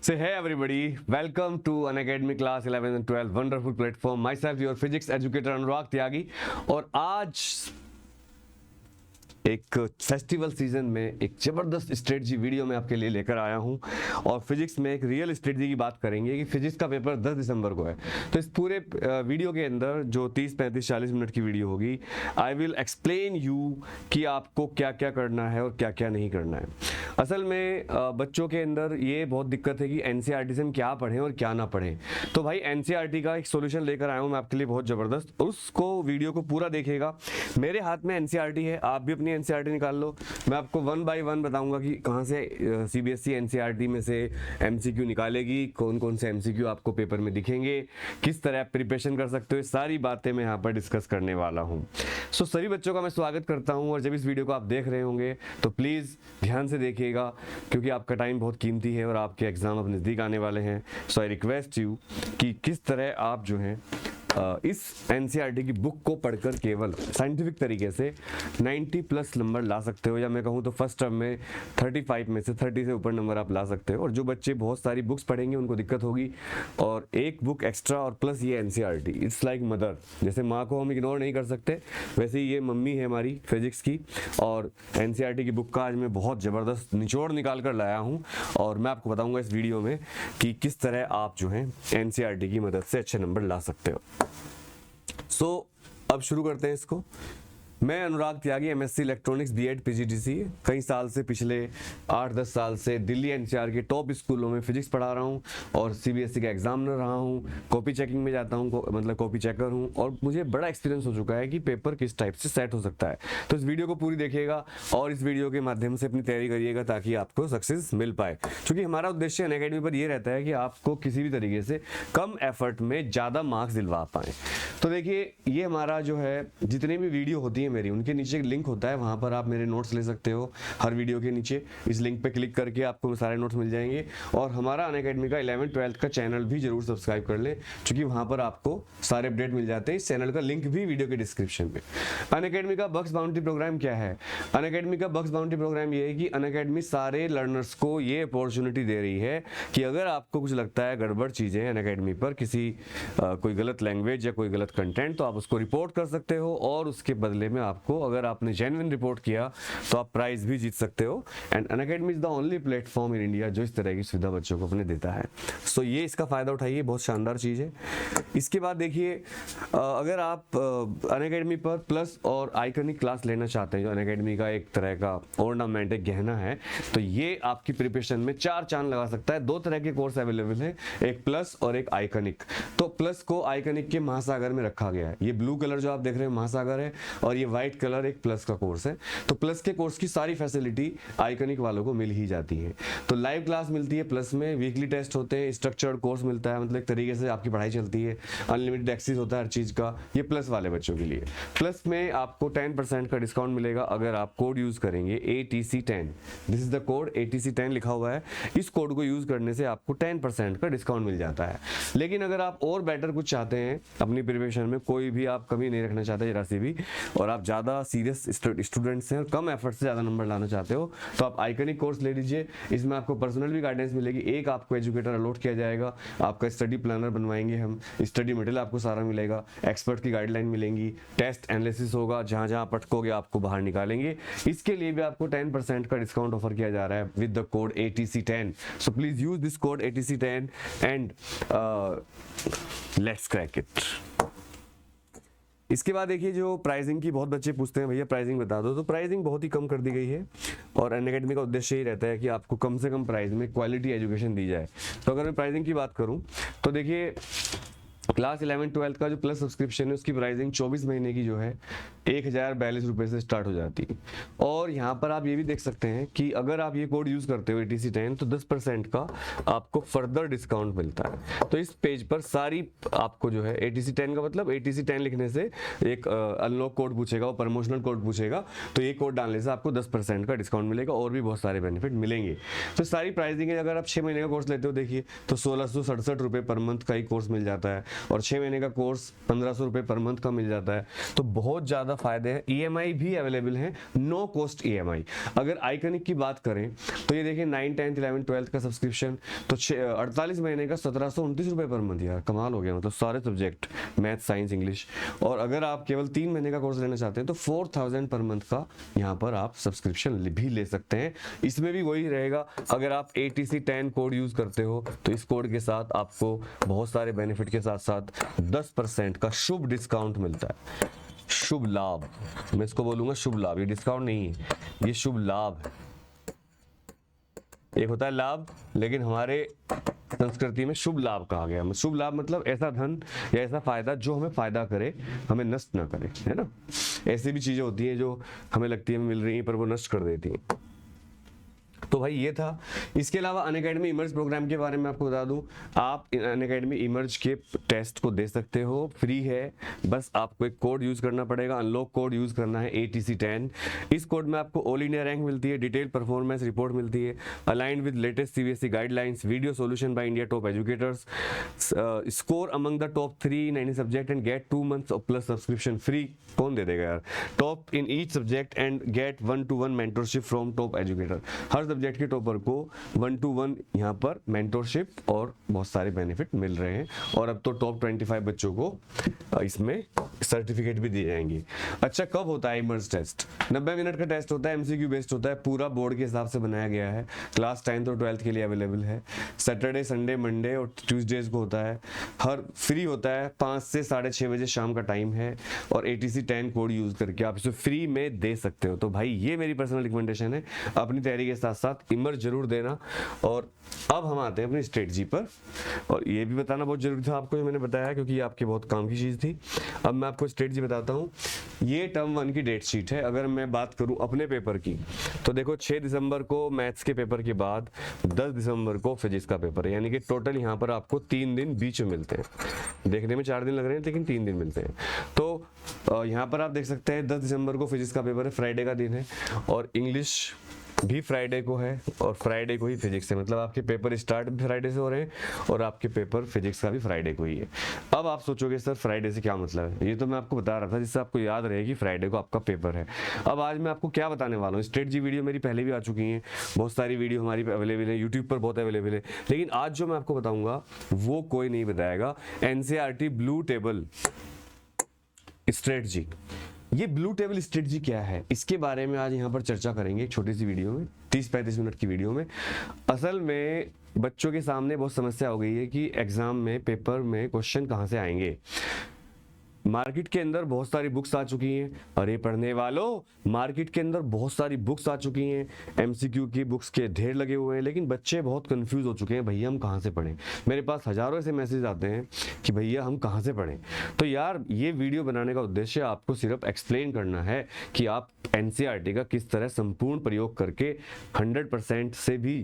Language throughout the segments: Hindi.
So hey everybody, welcome to Unacademy class 11 and 12 wonderful platform. Myself your physics educator अनुराग त्यागी और आज एक फेस्टिवल सीजन में एक ज़बरदस्त स्ट्रेटजी वीडियो में आपके लिए लेकर आया हूं और फिजिक्स में एक रियल स्ट्रेटजी की बात करेंगे कि फिजिक्स का पेपर 10 दिसंबर को है। तो इस पूरे वीडियो के अंदर जो 30, 35, 40 मिनट की वीडियो होगी, आई विल एक्सप्लेन यू कि आपको क्या क्या करना है और क्या क्या नहीं करना है। असल में बच्चों के अंदर ये बहुत दिक्कत है कि एनसीईआरटी से हम क्या पढ़ें और क्या ना पढ़ें। तो भाई एनसीईआरटी का एक सोल्यूशन लेकर आया हूँ मैं आपके लिए बहुत ज़बरदस्त, उसको वीडियो को पूरा देखिएगा। मेरे हाथ में एनसीईआरटी है, आप भी अपनी एनसीईआरटी निकाल लो। मैं आपको 1 बाय 1 बताऊंगा कि कहाँ से सीबीएसई एनसीईआरटी में से एमसीक्यू निकालेगी, कौन कौन से एमसीक्यू आपको पेपर में दिखेंगे, किस तरह आप प्रिपरेशन कर सकते हो, सारी बातें मैं यहाँ पर डिस्कस करने वाला हूँ। सो सभी बच्चों का मैं स्वागत करता हूँ और जब इस वीडियो को आप देख रहे होंगे तो प्लीज़ ध्यान से देखिएगा क्योंकि आपका टाइम बहुत कीमती है और आपके एग्ज़ाम अब नज़दीक आने वाले हैं। सो आई रिक्वेस्ट यू कि किस तरह आप जो हैं इस एनसीईआरटी की बुक को पढ़कर केवल साइंटिफिक तरीके से 90 प्लस नंबर ला सकते हो, या मैं कहूँ तो फर्स्ट टर्म में 35 में से 30 से ऊपर नंबर आप ला सकते हो। और जो बच्चे बहुत सारी बुक्स पढ़ेंगे उनको दिक्कत होगी, और एक बुक एक्स्ट्रा और प्लस ये एनसीईआरटी इट्स लाइक मदर। जैसे माँ को हम इग्नोर नहीं कर सकते, वैसे ही ये मम्मी है हमारी फिजिक्स की। और एनसीईआरटी की बुक का आज मैं बहुत ज़बरदस्त निचोड़ निकाल कर लाया हूँ और मैं आपको बताऊँगा इस वीडियो में कि किस तरह आप जो हैं एनसीईआरटी की मदद से अच्छे नंबर ला सकते हो। सो अब शुरू करते हैं इसको। मैं अनुराग त्यागी, एमएससी इलेक्ट्रॉनिक्स, बीएड, पीजीडीसी, कई साल से, पिछले 8-10 साल से दिल्ली एनसीआर के टॉप स्कूलों में फिजिक्स पढ़ा रहा हूं और सीबीएसई का एग्जामिनर रहा हूं, कॉपी चेकिंग में जाता हूं, मतलब कॉपी चेकर हूं, और मुझे बड़ा एक्सपीरियंस हो चुका है कि पेपर किस टाइप से सेट हो सकता है। तो इस वीडियो को पूरी देखिएगा और इस वीडियो के माध्यम से अपनी तैयारी करिएगा ताकि आपको सक्सेस मिल पाए, क्योंकि हमारा उद्देश्य अनअकैडमी पर यह रहता है कि आपको किसी भी तरीके से कम एफर्ट में ज़्यादा मार्क्स दिलवा पाएँ। तो देखिए, ये हमारा जो है जितनी भी वीडियो होती है मेरी, उनके नीचे लिंक होता है, वहां पर आप मेरे नोट्स ले सकते हो। हर वीडियो के नीचे इस लिंक पे क्लिक करके आपको सारे नोट्स मिल जाएंगे। और हमारा अनअकैडमी का 11, 12 का चैनल भी जरूर सब्सक्राइब कर लें, क्योंकि वहां पर आपको सारे अपडेट मिल जाते हैं। इस चैनल का लिंक भी वीडियो के डिस्क्रिप्शन में। अनअकैडमी का बक्स बाउंड्री प्रोग्राम क्या है? अनअकैडमी का बक्स बाउंड्री प्रोग्राम ये है कि अनअकैडमी सारे लर्नर्स को ये अपॉर्चुनिटी दे रही है कि अगर आपको कुछ लगता है गड़बड़ चीजें अनअकैडमी पर, किसी कोई गलत लैंग्वेज या कोई गलत कंटेंट, तो आप उसको रिपोर्ट कर सकते हो और उसके बदले में आपको, अगर आपने जेन्युइन रिपोर्ट किया तो आप प्राइज भी जीत सकते हो। And Unacademy is the only platform in India जो इस तरह की सुविधा बच्चों को अपने देता है। सो ये इसका फायदा उठाइए, बहुत शानदार चीज है। इसके बाद देखिए, अगर आप अनअकैडमी पर प्लस और आइकनिक क्लास लेना चाहते हैं, जो अनअकैडमी का एक तरह का ऑर्नामेंट, एक गहना है, तो ये आपकी प्रिपरेशन में 4 चांद लगा सकता है। 2 तरह के कोर्स अवेलेबल है, एक प्लस और एक आइकनिक। तो प्लस को आइकनिक के महासागर में रखा गया है। ये ब्लू कलर जो आप देख रहे हैं महासागर है, और ये व्हाइट कलर एक प्लस का कोर्स है। तो प्लस के कोर्स की सारी फैसिलिटी आइकनिक वालों को मिल ही जाती है। तो लाइव क्लास मिलती है प्लस में, वीकली टेस्ट होते हैं, स्ट्रक्चर्ड कोर्स मिलता है, मतलब एक तरीके से आपकी पढ़ाई चलती है, अनलिमिटेड एक्सेस होता है हर चीज का। ये प्लस वाले बच्चों के लिए। प्लस में आपको 10% का डिस्काउंट मिलेगा अगर आप कोड यूज करेंगे ATC10। This is the code, ATC10 लिखा हुआ है। इस कोड को यूज करने से आपको 10% का डिस्काउंट मिल जाता है। लेकिन अगर आप और बेटर कुछ चाहते हैं अपनी प्रिपरेशन में, कोई भी आप कमी नहीं रखना चाहते जरा सी भी, और आप ज्यादा सीरियस स्टूडेंट्स हैं और कम एफर्ट से ज़्यादा नंबर लाना चाहते हो, तो आप आइकनिक कोर्स ले लीजिए। इसमें आपको पर्सनल भी गाइडेंस मिलेगी, एक आपको एजुकेटर अलॉट किया जाएगा, आपका स्टडी प्लानर बनवाएंगे हम, स्टडी मटेरियल आपको सारा मिलेगा, एक्सपर्ट की गाइडलाइन मिलेंगी, टेस्ट एनालिसिस होगा, जहाँ जहाँ पटकोगे आपको बाहर निकालेंगे। इसके लिए भी आपको 10% का डिस्काउंट ऑफर किया जा रहा है with the code ATC10। So please use this code ATC10 and let's crack it. इसके बाद देखिए, जो प्राइसिंग की बहुत बच्चे पूछते हैं, भैया प्राइसिंग बता दो, तो प्राइसिंग बहुत ही कम कर दी गई है और अनअकैडमी का उद्देश्य ही रहता है कि आपको कम से कम प्राइस में क्वालिटी एजुकेशन दी जाए। तो अगर मैं प्राइसिंग की बात करूं तो देखिए, क्लास 11, 12 का जो प्लस सब्सक्रिप्शन है उसकी प्राइसिंग 24 महीने की जो है 1042 रुपये से स्टार्ट हो जाती है। और यहाँ पर आप ये भी देख सकते हैं कि अगर आप ये कोड यूज करते हो ATC10 तो 10% का आपको फर्दर डिस्काउंट मिलता है। तो इस पेज पर सारी आपको जो है ATC10 का मतलब, ATC10 लिखने से एक अनलॉक कोड पूछेगा, वो प्रमोशनल कोड पूछेगा, तो ये कोड डालने से आपको 10% का डिस्काउंट मिलेगा और भी बहुत सारे बेनिफिट मिलेंगे। तो सारी प्राइसिंग है, अगर आप 6 महीने का कोर्स लेते हो देखिए तो 1667 रुपये पर मंथ का ही कोर्स मिल जाता है। और 6 महीने का कोर्स 1500 रुपये पर मंथ का मिल जाता है। तो बहुत ज़्यादा फायदे हैं। EMI भी अवेलेबल है, नो कॉस्ट EMI। अगर आइकनिक की बात करें तो ये देखिए 9, 10, 11, 12 का सब्सक्रिप्शन तो 48 महीने का 1729 रुपये पर मंथ। यार कमाल हो गया, मतलब सारे सब्जेक्ट मैथ, साइंस, इंग्लिश। और अगर आप केवल 3 महीने का कोर्स लेना चाहते हैं तो 4000 पर मंथ का यहाँ पर आप सब्सक्रिप्शन भी ले सकते हैं। इसमें भी वही रहेगा, अगर आप ATC 10 कोड यूज करते हो तो इस कोड के साथ आपको बहुत सारे बेनिफिट के साथ साथ 10% का शुभ डिस्काउंट मिलता है। शुभ लाभ, मैं इसको बोलूंगा शुभ लाभ, ये डिस्काउंट नहीं है, ये शुभ लाभ है। एक होता है लाभ, लेकिन हमारे संस्कृति में शुभ लाभ कहा गया। शुभ लाभ मतलब ऐसा धन या ऐसा फायदा जो हमें फायदा करे, हमें नष्ट ना करे, है ना। ऐसी भी चीजें होती हैं जो हमें लगती है मिल रही हैं पर वो नष्ट कर देती हैं। तो भाई ये था। इसके अलावा अनअकैडमी इमर्ज प्रोग्राम के बारे में आपको बता दूं, आप अनअकैडमी इमर्ज के टेस्ट को दे सकते हो, फ्री है। बस आपको एक कोड यूज करना पड़ेगा, अनलॉक कोड यूज करना है ATC 10। इस कोड में आपको ऑल इंडिया रैंक मिलती है, डिटेल परफॉर्मेंस रिपोर्ट मिलती है, aligned with latest CBSE guidelines, video solution by India top educators, score among the top 390 subject and get 2 months of plus subscription free. कौन दे देगा यार। Top in each subject and get 1-to-1 mentorship from top educator. हर सब्जेक्ट के टॉपर को 1-to-1 यहाँ पर मेंटरशिप और बहुत सारे बेनिफिट मिल रहे हैं। और अब तो टॉप 25 बच्चों को इसमें सर्टिफिकेट भी दिए जाएंगे। अच्छा, कब होता है इमर्ज टेस्ट? 90 मिनट का टेस्ट होता है, MCQ बेस्ड होता है, पूरा बोर्ड के हिसाब से बनाया गया है। क्लास 10th और 12th के लिए अवेलेबल है। सैटरडे, संडे, मंडे और ट्यूसडेज को होता है। हर फ्री होता है, 5 से 6:30 बजे शाम का टाइम है। और ATC 10 कोड यूज करके आप इसे फ्री में दे सकते हो। तो भाई ये मेरी पर्सनल रिकमेंडेशन है, अपनी तैयारी के साथ साथ इमर्ज जरूर देना। और अब हम आते हैं अपनी स्ट्रेटजी पर, और ये भी बताना बहुत जरूरी था आपको, ये मैंने बताया क्योंकि ये आपके बहुत काम की चीज थी। अब मैं आपको स्ट्रेटजी बताता हूँ। ये टर्म 1 की डेट शीट है। अगर मैं बात करूं अपने पेपर की तो देखो 6 दिसंबर को मैथ्स के पेपर के बाद 10 दिसंबर को फिजिक्स का पेपर है, यानी कि टोटल यहाँ पर आपको 3 दिन बीच में मिलते हैं। देखने में 4 दिन लग रहे हैं लेकिन 3 दिन मिलते हैं। तो यहाँ पर आप देख सकते हैं 10 दिसंबर को फिजिक्स का पेपर है, फ्राइडे का दिन है। और इंग्लिश भी फ्राइडे को है और फ्राइडे को ही फिजिक्स है, मतलब आपके पेपर स्टार्ट भी फ्राइडे से हो रहे हैं और आपके पेपर फिजिक्स का भी फ्राइडे को ही है। अब आप सोचोगे सर फ्राइडे से क्या मतलब है, ये तो मैं आपको बता रहा था जिससे आपको याद रहे कि फ्राइडे को आपका पेपर है। अब आज मैं आपको क्या बताने वाला हूँ, स्ट्रेटजी वीडियो मेरी पहले भी आ चुकी हैं, बहुत सारी वीडियो हमारी अवेलेबल है, यूट्यूब पर बहुत अवेलेबल है। लेकिन आज जो मैं आपको बताऊंगा वो कोई नहीं बताएगा। NCERT blue table strategy. ये ब्लू टेबल स्ट्रेटजी क्या है, इसके बारे में आज यहाँ पर चर्चा करेंगे एक छोटी सी वीडियो में, 30-35 मिनट की वीडियो में। असल में बच्चों के सामने बहुत समस्या हो गई है कि एग्जाम में, पेपर में क्वेश्चन कहाँ से आएंगे। मार्केट के अंदर बहुत सारी बुक्स आ चुकी हैं। अरे पढ़ने वालों, मार्केट के अंदर बहुत सारी बुक्स आ चुकी हैं, MCQ की बुक्स के ढेर लगे हुए हैं, लेकिन बच्चे बहुत कंफ्यूज हो चुके हैं, भैया हम कहाँ से पढ़ें। मेरे पास हजारों ऐसे मैसेज आते हैं कि भैया हम कहाँ से पढ़ें। तो यार ये वीडियो बनाने का उद्देश्य आपको सिर्फ एक्सप्लेन करना है कि आप NCERT का किस तरह संपूर्ण प्रयोग करके 100% से भी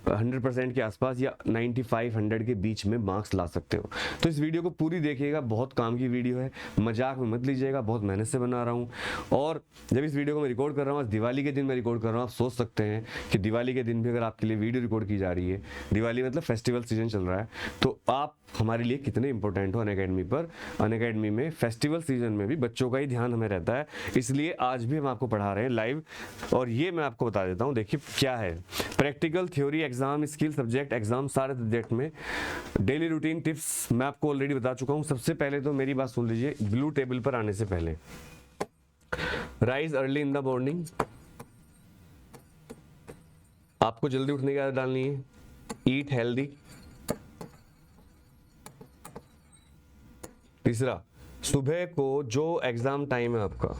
100% के आसपास या 95-100 के बीच में मार्क्स ला सकते हो। तो इस वीडियो को पूरी देखिएगा, बहुत काम की वीडियो है, मजाक में मत लीजिएगा, बहुत मेहनत से बना रहा हूँ। और जब इस वीडियो को मैं रिकॉर्ड कर रहा हूँ, आज दिवाली के दिन मैं रिकॉर्ड कर रहा हूँ। आप सोच सकते हैं कि दिवाली के दिन भी अगर आपके लिए वीडियो रिकॉर्ड की जा रही है, दिवाली मतलब फेस्टिवल सीजन चल रहा है, तो आप हमारे लिए कितने इंपॉर्टेंट हो अनअकैडमी पर। अनअकैडमी में फेस्टिवल सीजन में भी बच्चों का ही ध्यान हमें रहता है, इसलिए आज भी हम आपको पढ़ा रहे हैं लाइव। और ये मैं आपको बता देता हूँ, देखिए क्या है। Practical, theory, exam, skill subject, exam सारे सब्जेक्ट में डेली रूटीन टिप्स मैं आपको ऑलरेडी बता चुका हूँ। सबसे पहले तो मेरी बात सुन लीजिए, ब्लू टेबल पर आने से पहले rise early in the morning, आपको जल्दी उठने की आदत डालनी है। Eat healthy. तीसरा, सुबह को जो एग्जाम टाइम है आपका,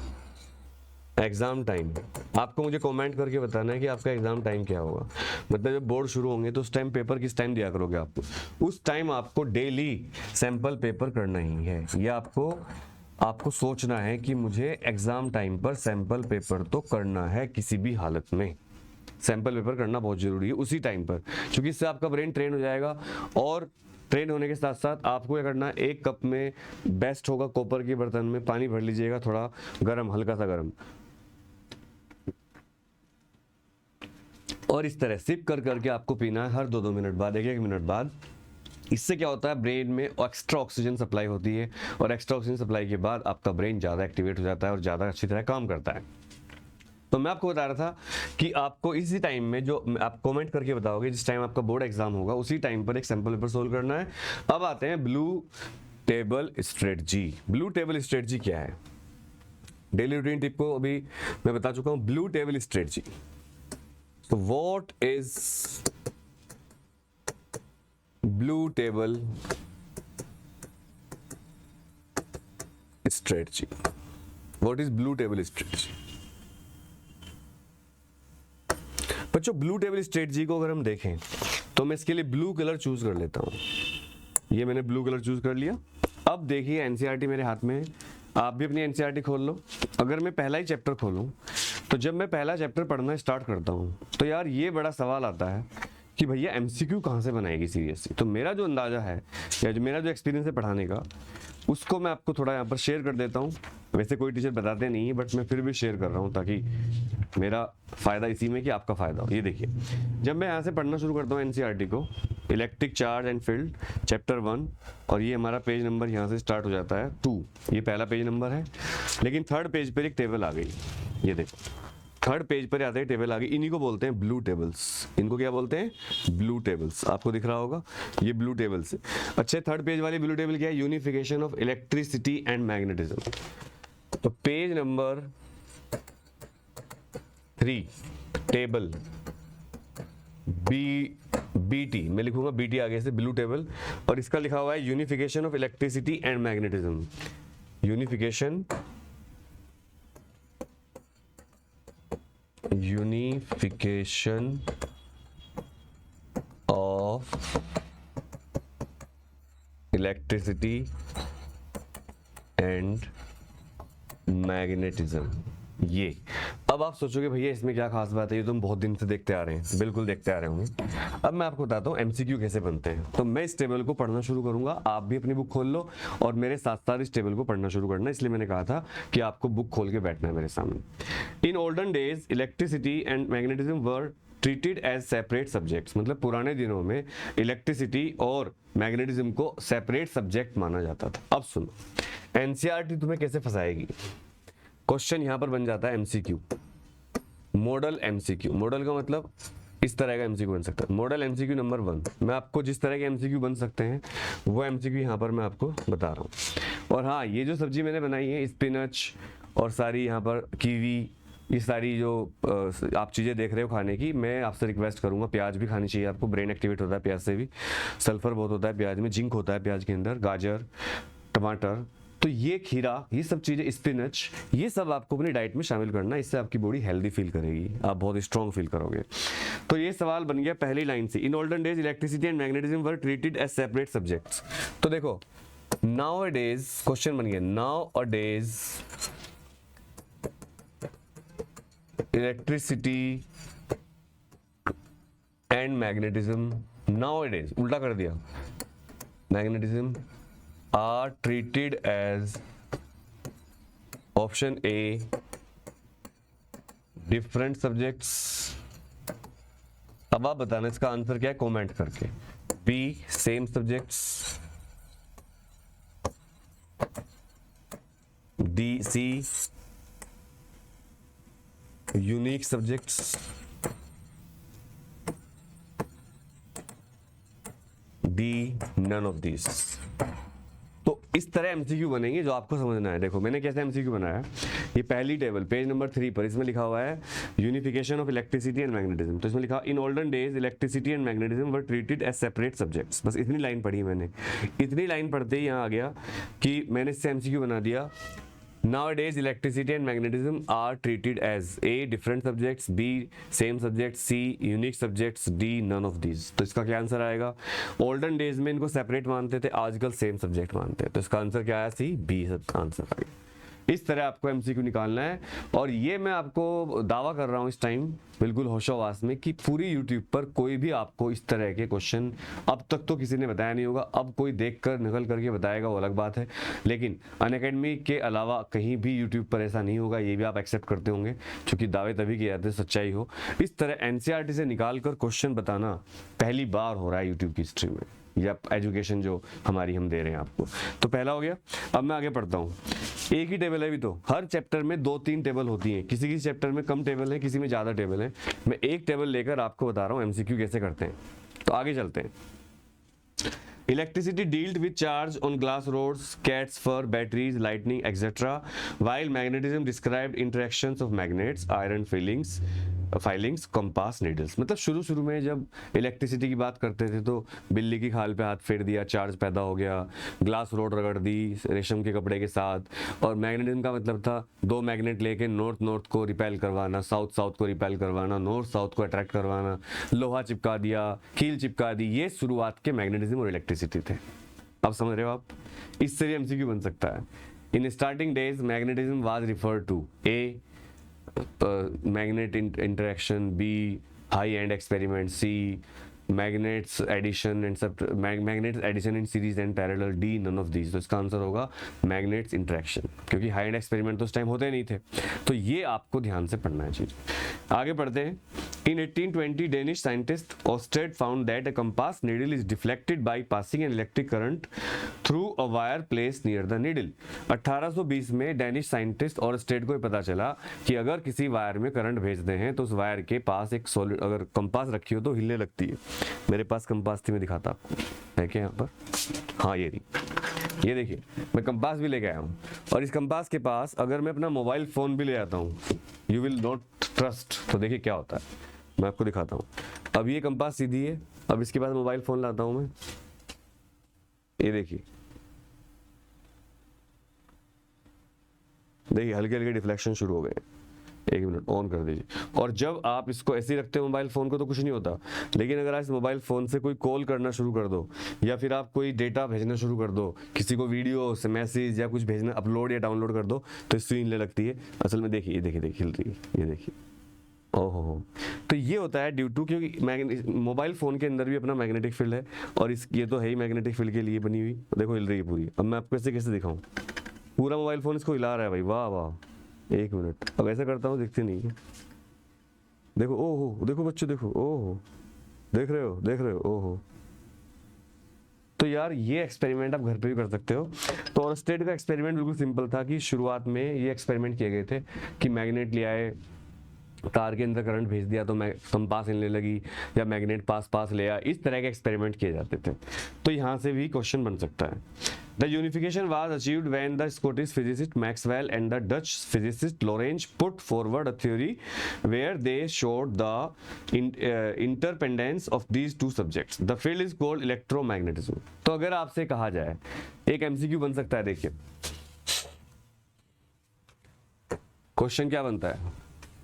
एग्जाम टाइम आपको मुझे कमेंट करके बताना है कि आपका एग्जाम टाइम क्या होगा। मतलब जब बोर्ड शुरू होंगे तो उस टाइम पेपर किस टाइम दिया करोगे आपको, उस टाइम आपको डेली सैंपल पेपर करना ही है। या आपको सोचना है कि मुझे एग्जाम टाइम पर सैंपल पेपर तो करना है, किसी भी हालत में सैंपल पेपर करना बहुत जरूरी है उसी टाइम पर, क्योंकि इससे आपका ब्रेन ट्रेन हो जाएगा। और ट्रेन होने के साथ साथ आपको क्या करना है, 1 कप में बेस्ट होगा कॉपर के बर्तन में पानी भर लीजिएगा, थोड़ा गर्म, हल्का सा गर्म, और इस तरह सिप कर करके आपको पीना है हर 2-2 मिनट बाद, 1-1 मिनट बाद इससे क्या होता है, ब्रेन में एक्स्ट्रा ऑक्सीजन सप्लाई होती है और एक्स्ट्रा ऑक्सीजन सप्लाई के बाद आपका ब्रेन ज़्यादा एक्टिवेट हो जाता है और ज़्यादा अच्छी तरह काम करता है। तो मैं आपको बता रहा था कि आपको इसी टाइम में, जो आप कमेंट करके बताओगे जिस टाइम आपका बोर्ड एग्जाम होगा, उसी टाइम पर एक सैंपल पेपर सोल्व करना है। अब आते हैं blue table strategy. Blue table strategy क्या है? डेली रूटीन टिप को अभी मैं बता चुका हूं। ब्लू टेबल स्ट्रेटजी, तो what is blue table strategy? What is blue table strategy? बच्चों, ब्लू टेबल स्ट्रेटजी को अगर हम देखें तो मैं इसके लिए ब्लू कलर चूज कर लेता हूं। ये मैंने ब्लू कलर चूज कर लिया। अब देखिए एनसीईआरटी मेरे हाथ में है, आप भी अपनी एनसीईआरटी खोल लो। अगर मैं पहला ही चैप्टर खोलूं तो जब मैं पहला चैप्टर पढ़ना स्टार्ट करता हूं तो यार ये बड़ा सवाल आता है कि भैया एमसीक्यू कहाँ से बनाएगी सीरियसली। तो मेरा जो अंदाजा है या जो मेरा जो एक्सपीरियंस है पढ़ाने का, उसको मैं आपको थोड़ा यहाँ पर शेयर कर देता हूँ। वैसे कोई टीचर बताते नहीं है, बट मैं फिर भी शेयर कर रहा हूँ ताकि मेरा फ़ायदा इसी में कि आपका फ़ायदा हो। ये देखिए, जब मैं यहाँ से पढ़ना शुरू करता हूँ एनसीईआरटी को, electric charge and field chapter 1, और ये हमारा पेज नंबर यहाँ से स्टार्ट हो जाता है 2। ये पहला पेज नंबर है, लेकिन थर्ड पेज पर एक टेबल आ गई। ये देखो, थर्ड पेज पर आते हैं टेबल आ गई। इन्हीं को बोलते हैं ब्लू टेबल्स। इनको क्या बोलते हैं? Blue tables. आपको दिख रहा होगा ये ब्लू टेबल्स है। अच्छा, थर्ड पेज वाली ब्लू टेबल क्या है? Unification of electricity and magnetism. तो पेज नंबर 3 टेबल BT, मैं लिखूंगा BT आगे से, ब्लू टेबल, और इसका लिखा हुआ है unification of electricity and magnetism. Unification of electricity and magnetism. ये अब आप सोचोगे भैया इसमें क्या खास बात है, ये तो हम बहुत दिन से देखते आ रहे हैं। बिल्कुल देखते आ रहे होंगे। अब मैं आपको बताता हूँ एमसीक्यू कैसे बनते हैं। तो मैं इस टेबल को पढ़ना शुरू करूंगा, आप भी अपनी बुक खोल लो और मेरे साथ साथ इस टेबल को पढ़ना शुरू करना। इसलिए मैंने कहा था कि आपको बुक खोल के बैठना है मेरे सामने। In olden days electricity and magnetism were treated as separate subjects. मतलब पुराने दिनों में इलेक्ट्रिसिटी और मैग्नेटिज्म को सेपरेट सब्जेक्ट माना जाता था। अब सुनो, एनसीईआरटी तुम्हें कैसे फंसाएगी। क्वेश्चन यहां पर बन जाता है एमसीक्यू, मॉडल एमसीक्यू। मॉडल का मतलब इस तरह का एमसीक्यू बन सकता है। Model MCQ number 1। मैं आपको जिस तरह के एमसीक्यू बन सकते हैं वो एमसीक्यू यहाँ पर मैं आपको बता रहा हूँ। और हाँ, ये जो सब्जी मैंने बनाई है, स्पिनच और सारी यहाँ पर कीवी, ये सारी जो आप चीज़ें देख रहे हो खाने की, मैं आपसे रिक्वेस्ट करूंगा प्याज भी खानी चाहिए आपको। ब्रेन एक्टिवेट होता है प्याज से भी, सल्फर बहुत होता है प्याज में, जिंक होता है प्याज के अंदर, गाजर, टमाटर, तो ये खीरा, ये सब चीज़ें, स्पिनच, ये सब आपको अपनी डाइट में शामिल करना। इससे आपकी बॉडी हेल्दी फील करेगी, आप बहुत स्ट्रॉन्ग फील करोगे। तो ये सवाल बन गया पहली लाइन से। In olden days electricity and magnetism were treated as separate subjects. तो देखो, नाउ अ डेज क्वेश्चन बन गया, nowadays electricity and magnetism, nowadays उल्टा कर दिया, magnetism are treated as option A different subjects। अब आप बताना इसका आंसर क्या है कमेंट करके। B same subjects, D C unique subjects, D none of these। तो इस तरह एमसीक्यू बनेंगे जो आपको समझना है। देखो मैंने कैसे एमसीक्यू बनाया। ये पहली टेबल पेज नंबर 3 पर, इसमें लिखा हुआ है unification of electricity and magnetism. तो इसमें लिखा in olden days electricity and magnetism were treated as separate subjects. बस इतनी लाइन पढ़ी मैंने। इतनी लाइन पढ़ते ही यहाँ आ गया कि मैंने इससे एमसीक्यू बना दिया। Nowadays electricity and magnetism are treated as A different subjects, B same subjects, C unique subjects, D none of these। तो इसका क्या आंसर आएगा? ओल्डन डेज में इनको सेपरेट मानते थे, आजकल सेम सब्जेक्ट मानते हैं। तो इसका आंसर क्या आया? C, B आंसर आ गया। इस तरह आपको एमसीक्यू निकालना है। और ये मैं आपको दावा कर रहा हूँ इस टाइम बिल्कुल होशोवास में कि पूरी यूट्यूब पर कोई भी आपको इस तरह के क्वेश्चन अब तक तो किसी ने बताया नहीं होगा। अब कोई देखकर नकल करके बताएगा वो अलग बात है, लेकिन अनअकैडमी के अलावा कहीं भी यूट्यूब पर ऐसा नहीं होगा। ये भी आप एक्सेप्ट करते होंगे, क्योंकि दावे तभी किए जाते हैं सच्चाई हो। इस तरह एनसीईआरटी से निकाल कर क्वेश्चन बताना पहली बार हो रहा है यूट्यूब की हिस्ट्री में। या एजुकेशन जो हमारी हम दे रहे हैं आपको। तो पहला हो गया। अब मैं आगे पढ़ता हूँ। एक ही टेबल है अभी तो, हर चैप्टर में 2-3 टेबल होती हैं, किसी किसी चैप्टर में कम टेबल है, किसी में ज़्यादा टेबल है। मैं एक टेबल लेकर आपको बता रहा हूँ एमसीक्यू कैसे करते हैं। तो आगे चलते हैं। Electricity dealt with charge on glass rods, cats fur, batteries, lightning, etc. While magnetism described interactions of magnets, iron filings, compass needles। मतलब शुरू में जब इलेक्ट्रिसिटी की बात करते थे तो बिल्ली की खाल पे हाथ फेर दिया, चार्ज पैदा हो गया, ग्लास रोड रगड़ दी रेशम के कपड़े के साथ। और मैग्नेटिज्म का मतलब था दो मैग्नेट लेके नॉर्थ को रिपेल करवाना, साउथ को रिपेल करवाना, नॉर्थ साउथ को अट्रैक्ट करवाना, लोहा चिपका दिया, कील चिपका दी। ये शुरुआत के मैग्नेटिज्म और इलेक्ट्रिसिटी थे। अब समझ रहे हो आप? इससे भी एमसीक्यू बन सकता है। In starting days magnetism was referred to a magnet interaction, B high end experiment, C magnets addition and magnets addition in series and parallel, D none of these। तो इसका आंसर होगा magnets interaction, क्योंकि हाई एंड एक्सपेरिमेंट तो उस टाइम होते नहीं थे। तो ये आपको ध्यान से पढ़ना है चीज। आगे बढ़ते हैं। In 1820 Danish scientist Ørsted found that a compass needle is deflected by passing an electric current through a wire placed near the needle। 1820 में डैनिश साइंटिस्ट ऑर्स्टेड को पता चला कि अगर किसी वायर में करंट भेजते हैं तो उस वायर के पास एक सॉलिड अगर कंपास रखी हो तो हिलने लगती है। मेरे पास कंपास थी, मैं दिखाता आपको, है क्या यहाँ पर? हाँ ये रही। ये देखिए मैं कंपास भी लेके आया हूँ, और इस कंपास के पास अगर मैं अपना मोबाइल फोन भी ले आता हूँ, यू विल नॉट ट्रस्ट। तो देखिए क्या होता है, मैं आपको दिखाता हूँ। अब ये कंपास सीधी है, अब इसके बाद मोबाइल फोन लाता हूँ मैं, ये देखिए हल्के हल्के डिफ्लेक्शन शुरू हो गए। एक मिनट ऑन कर दीजिए। और जब आप इसको ऐसे ही रखते हो मोबाइल फोन को तो कुछ नहीं होता, लेकिन अगर आप इस मोबाइल फोन से कोई कॉल करना शुरू कर दो, या फिर आप कोई डेटा भेजना शुरू कर दो, किसी को वीडियो से मैसेज या कुछ भेजना, अपलोड या डाउनलोड कर दो, तो इससे हिलने लगती है। असल में देखिए हिल रही है, ये देखिए। ओहो, तो ये होता है ड्यू टू, क्योंकि मोबाइल फोन के अंदर भी अपना मैग्नेटिक फील्ड है, और ये तो है ही मैग्नेटिक फील्ड के लिए बनी हुई। देखो हिल रही है पूरी। अब मैं आपको कैसे दिखाऊं? पूरा मोबाइल फोन इसको हिला रहा है भाई, वाह वाह। एक मिनट, अब ऐसा करता हूँ, दिखती नहीं है। देखो, ओहो, देखो बच्चों, देखो, ओहो, देख रहे हो, ओहो। तो यार ये एक्सपेरिमेंट आप घर पे भी कर सकते हो। तो ऑर्स्टेड का एक्सपेरिमेंट बिल्कुल सिंपल था कि शुरुआत में ये एक्सपेरिमेंट किए गए थे कि मैग्नेट ले आए, तार के अंदर करंट भेज दिया तो कंपास हिलने लगी, या मैग्नेट पास ले आया। इस तरह के एक्सपेरिमेंट किए जाते थे। तो यहाँ से भी क्वेश्चन बन सकता है। The unification was achieved when the Scottish physicist Maxwell and the Dutch physicist Lorentz put forward a theory where they showed the interdependence of these two subjects. The field is called electromagnetism. तो अगर आपसे कहा जाए, एक एमसीक्यू बन सकता है, देखिए क्वेश्चन क्या बनता है।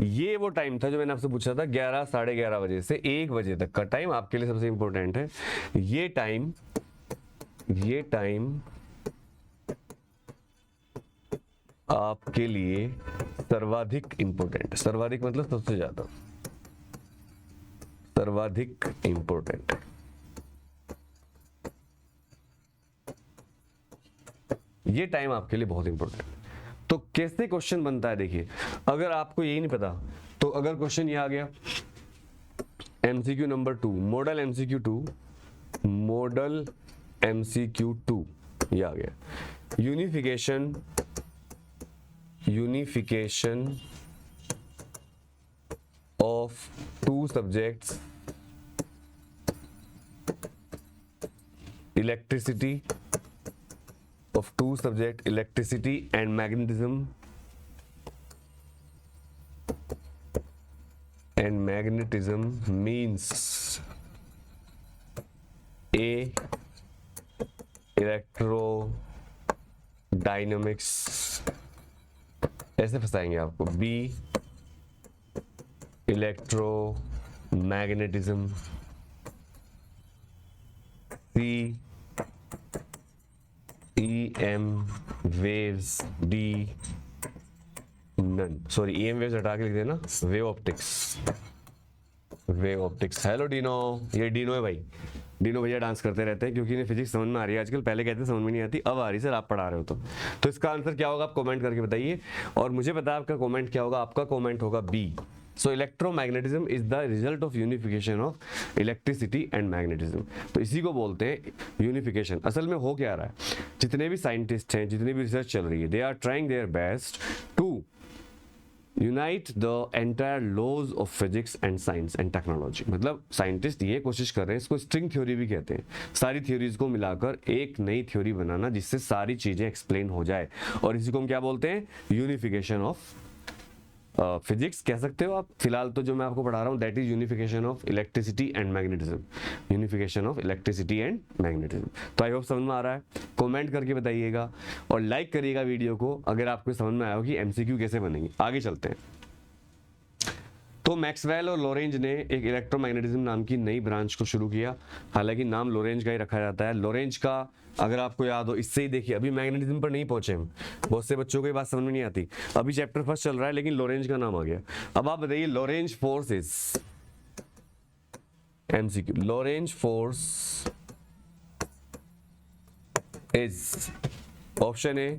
ये वो टाइम था जो मैंने आपसे पूछा था, 11 साढ़े 11 बजे से 1 बजे तक का टाइम आपके लिए सबसे इंपॉर्टेंट है। ये टाइम आपके लिए सर्वाधिक इंपॉर्टेंट। सर्वाधिक मतलब सबसे ज्यादा, सर्वाधिक इंपॉर्टेंट। ये टाइम आपके लिए बहुत इंपॉर्टेंट है। तो कैसे क्वेश्चन बनता है देखिए, अगर आपको यही नहीं पता तो अगर क्वेश्चन ये आ गया, MCQ number 2, model MCQ 2, model MCQ 2, ये आ गया, unification of two subjects, electricity of two subject, electricity and magnetism, means A, electrodynamics, ऐसे फंसाएंगे आपको, B, electromagnetism, C, EM waves, D none, sorry EM waves हटा के लिख देना, वेव ऑप्टिक्स। हेलो डिनो, ये डिनो है भाई, डिनो भैया डांस करते रहते हैं क्योंकि इन्हें फिजिक्स समझ में आ रही है आजकल। पहले कहते समझ में नहीं आती, अब आ रही। सर आप पढ़ा रहे हो तो इसका आंसर क्या होगा आप कमेंट करके बताइए, और मुझे पता है आपका कमेंट क्या होगा। आपका कमेंट होगा B, so electromagnetism is the result of unification of electricity and magnetism. तो इसी को बोलते हैं यूनिफिकेशन। असल में हो क्या रहा है, जितने भी साइंटिस्ट हैं, जितनी भी रिसर्च चल रही है, they are trying their best to unite the entire laws of physics and science and technology. मतलब साइंटिस्ट ये कोशिश कर रहे हैं, इसको स्ट्रिंग थ्योरी भी कहते हैं, सारी थ्योरीज को मिलाकर एक नई थ्योरी बनाना जिससे सारी चीजें एक्सप्लेन हो जाए, और इसी को हम क्या बोलते हैं, यूनिफिकेशन ऑफ फिजिक्स कह सकते हो आप। फिलहाल तो जो मैं आपको पढ़ा रहा हूँ that is unification of electricity and magnetism, unification of electricity and magnetism. तो आई होप समझ में आ रहा है, कमेंट करके बताइएगा और लाइक करिएगा वीडियो को अगर आपको समझ में आया हो कि एमसीक्यू कैसे बनेंगे। आगे चलते हैं। तो मैक्सवेल और लॉरेंज ने एक इलेक्ट्रोमैग्नेटिज्म नाम की नई ब्रांच को शुरू किया। हालांकि नाम लॉरेंज का ही रखा जाता है। लॉरेंज का अगर आपको याद हो, इससे ही देखिए, अभी मैग्नेटिज्म पर नहीं पहुंचे हम, बहुत से बच्चों को ये बात समझ में नहीं आती, अभी चैप्टर फर्स्ट चल रहा है लेकिन लॉरेंज का नाम आ गया। अब आप बताइए Lorentz force is, MCQ, Lorentz force is, option A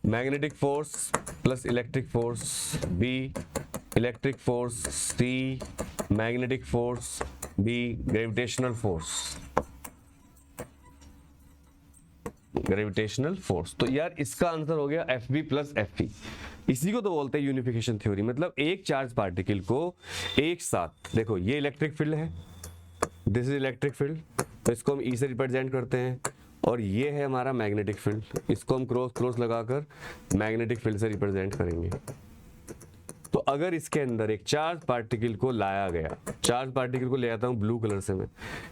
magnetic force plus electric force, B electric force, C magnetic force, B gravitational force, gravitational force. तो यार इसका आंसर हो गया F B plus F P. इसी को तो बोलते हैं यूनिफिकेशन थ्योरी। मतलब एक चार्ज पार्टिकल को एक साथ, देखो ये इलेक्ट्रिक फील्ड है, दिस इज इलेक्ट्रिक फील्ड, तो इसको हम ई से रिप्रेजेंट करते हैं, और ये है हमारा मैग्नेटिक फील्ड, इसको हम क्रॉस लगाकर मैग्नेटिक फील्ड से रिप्रेजेंट करेंगे। तो अगर इसके अंदर एक चार्ज पार्टिकल को लाया गया, चार्ज पार्टिकल को ले आता हूं ब्लू कलर से मैं,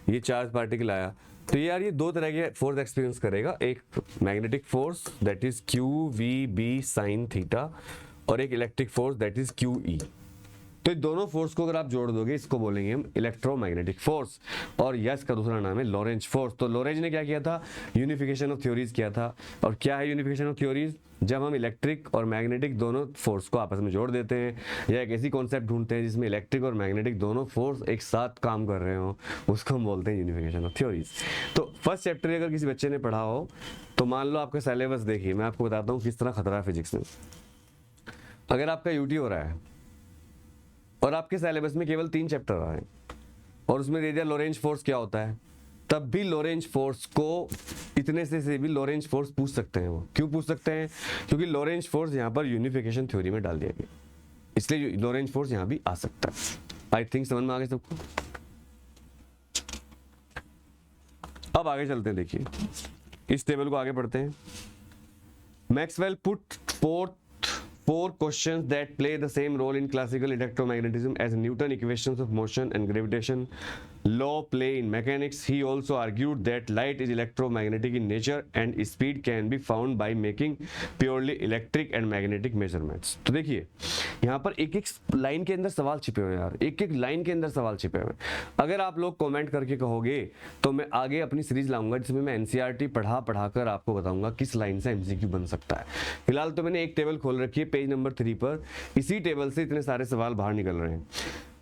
ये चार्ज पार्टिकल आया, तो यार ये दो तरह के फोर्स एक्सपीरियंस करेगा, एक magnetic force that is Q V B sine theta, और एक electric force that is Q E. तो ये दोनों फोर्स को अगर आप जोड़ दोगे इसको बोलेंगे हम इलेक्ट्रोमैग्नेटिक फोर्स, और यस का दूसरा नाम है लॉरेंज फोर्स। तो लॉरेंज ने क्या किया था, यूनिफिकेशन ऑफ थ्योरीज किया था। और क्या है यूनिफिकेशन ऑफ थ्योरीज, जब हम इलेक्ट्रिक और मैग्नेटिक दोनों फोर्स को आपस में जोड़ देते हैं, या एक ऐसी कॉन्सेप्ट ढूंढते हैं जिसमें इलेक्ट्रिक और मैग्नेटिक दोनों फोर्स एक साथ काम कर रहे हो, उसको हम बोलते हैं यूनिफिकेशन ऑफ थ्योरीज। तो फर्स्ट चैप्टर अगर किसी बच्चे ने पढ़ा हो तो मान लो आपका सिलेबस देखिए, मैं आपको बताता हूँ किस तरह खतरा है फिजिक्स में। अगर आपका यूटी हो रहा है और आपके सिलेबस में केवल 3 चैप्टर आ रहे हैं और उसमें दे दिया लॉरेंज फोर्स क्या होता है, तब भी लॉरेंज फोर्स को इतने से भी लॉरेंज फोर्स पूछ सकते हैं। वो क्यों पूछ सकते हैं, क्योंकि लॉरेंज फोर्स यहाँ पर यूनिफिकेशन थ्योरी में डाल दिया गया, इसलिए लॉरेंज फोर्स यहाँ भी आ सकता है। आई थिंक समझ में आ गया सबको। अब आगे चलते हैं, देखिए इस टेबल को आगे पढ़ते हैं। Maxwell put forth 4 questions that play the same role in classical electromagnetism as Newton equations of motion and gravitation law play in mechanics. He also argued that light is electromagnetic in nature and speed can be found by making purely electric and magnetic measurements. तो देखिए यहाँ पर एक एक लाइन के अंदर सवाल छिपे हुए हैं यार, एक एक लाइन के अंदर सवाल छिपे हुए हैं। अगर आप लोग कमेंट करके कहोगे तो मैं आगे अपनी सीरीज लाऊंगा जिसमें मैं एनसीईआरटी पढ़ा कर आपको बताऊंगा किस लाइन से एमसीक्यू बन सकता है। फिलहाल तो मैंने एक टेबल खोल रखी है पेज नंबर 3 पर, इसी टेबल से इतने सारे सवाल बाहर निकल रहे हैं।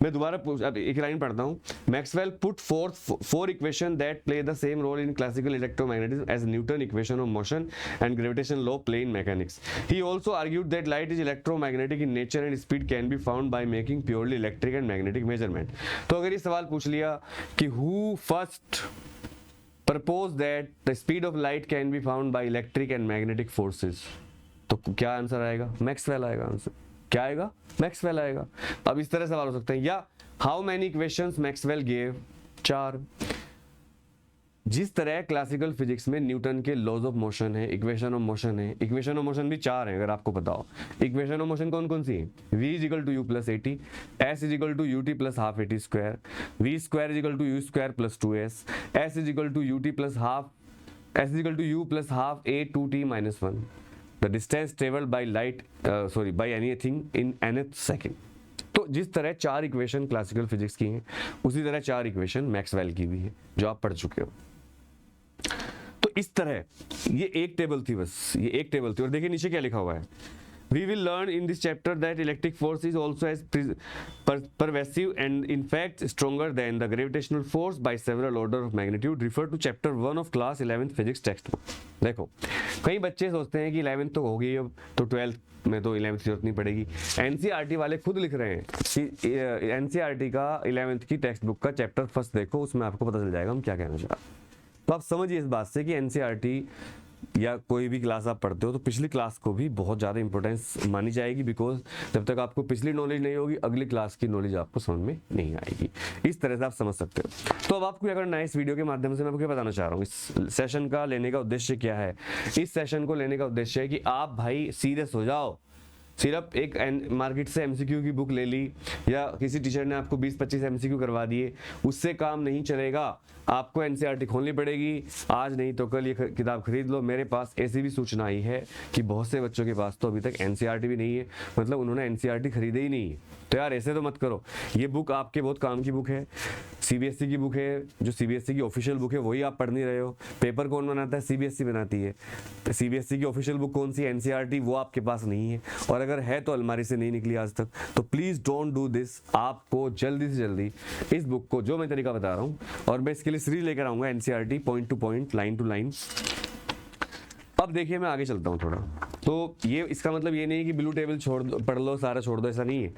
मैं दोबारा एक लाइन पढ़ता हूँ। Maxwell put forth 4 equation that play the same role in classical electromagnetism as Newton equation of motion and gravitation law play in mechanics. He also argued that light is electromagnetic in nature and speed can be found by making purely electric and magnetic measurement. तो अगर ये सवाल पूछ लिया कि who first propose that the speed of light can be found by electric and magnetic forces, तो क्या आंसर आएगा, मैक्सवेल आएगा आंसर। क्या आएगा, मैक्सवेल आएगा। अब इस तरह सवाल हो सकते हैं, या how many equations Maxwell gave, 4। जिस तरह क्लासिकल फिजिक्स में न्यूटन के लॉज ऑफ मोशन है, इक्वेशन ऑफ मोशन है, इक्वेशन ऑफ मोशन भी 4 है अगर आपको पता हो। इक्वेशन ऑफ मोशन कौन कौन सी है, v is equal to u plus 80, s is equal to u t plus half 80 square, v square is equal to u square plus 2s, s is equal to u t plus half, s is equal to u plus half a 2t minus 1, the distance traveled by light by anything in nth second। तो जिस तरह 4 इक्वेशन क्लासिकल फिजिक्स की हैं उसी तरह 4 इक्वेशन मैक्सवेल की भी है जो आप पढ़ चुके हो। तो इस तरह ये एक टेबल थी, बस ये एक टेबल थी। और देखिए नीचे क्या लिखा हुआ है, We will learn in this chapter that electric force is also as pervasive and in fact stronger than the gravitational force by several order of magnitude. Refer to chapter 1 of class 11th physics textbook. देखो कई बच्चे सोचते हैं कि 11th तो हो गई अब तो 12th में तो 11th की जरूरत नहीं पड़ेगी। एनसीईआरटी वाले खुद लिख रहे हैं कि एनसीईआरटी का 11th की टेक्स्ट बुक का चैप्टर फर्स्ट देखो, उसमें आपको पता चल जाएगा हम क्या कहना चाह रहे हैं। तो आप समझिए इस बात से कि एनसीईआरटी या कोई भी क्लास आप पढ़ते हो तो पिछली क्लास को भी बहुत ज़्यादा इंपॉर्टेंस मानी जाएगी, बिकॉज जब तक आपको पिछली नॉलेज नहीं होगी अगली क्लास की नॉलेज आपको समझ में नहीं आएगी। इस तरह से आप समझ सकते हो। तो अब आपको क्या करना है, इस वीडियो के माध्यम से मैं आपको क्या बताना चाह रहा हूँ, इस सेशन का लेने का उद्देश्य क्या है। इस सेशन को लेने का उद्देश्य है कि आप भाई सीरियस हो जाओ। सिर्फ एक मार्केट से एमसीक्यू की बुक ले ली या किसी टीचर ने आपको 20-25 एमसीक्यू करवा दिए, उससे काम नहीं चलेगा। आपको एनसीईआरटी खोलनी पड़ेगी, आज नहीं तो कल ये किताब खरीद लो। मेरे पास ऐसी भी सूचना आई है कि बहुत से बच्चों के पास तो अभी तक एनसीईआरटी भी नहीं है, मतलब उन्होंने एनसीईआरटी खरीदे ही नहीं है। तो यार ऐसे तो मत करो, ये बुक आपके बहुत काम की बुक है, सीबीएसई की बुक है, जो सीबीएसई की ऑफिशियल बुक है वही आप पढ़ नहीं रहे हो। पेपर कौन बनाता है, सीबीएसई बनाती है। सीबीएसई की ऑफिशियल बुक कौन सी, एनसीईआरटी, वो आपके पास नहीं है, और अगर है तो अलमारी से नहीं निकली आज तक। तो प्लीज डोंट डू दिस। आपको जल्दी से जल्दी इस बुक को, जो मैं तरीका बता रहा हूँ, और मैं इसके लिए सीरीज लेकर आऊंगा NCERT point to point, line to line. अब देखिए मैं आगे चलता हूँ थोड़ा। तो ये इसका मतलब ये नहीं है कि ब्लू टेबल छोड़ दो, पढ़ लो सारा छोड़ दो, ऐसा नहीं है।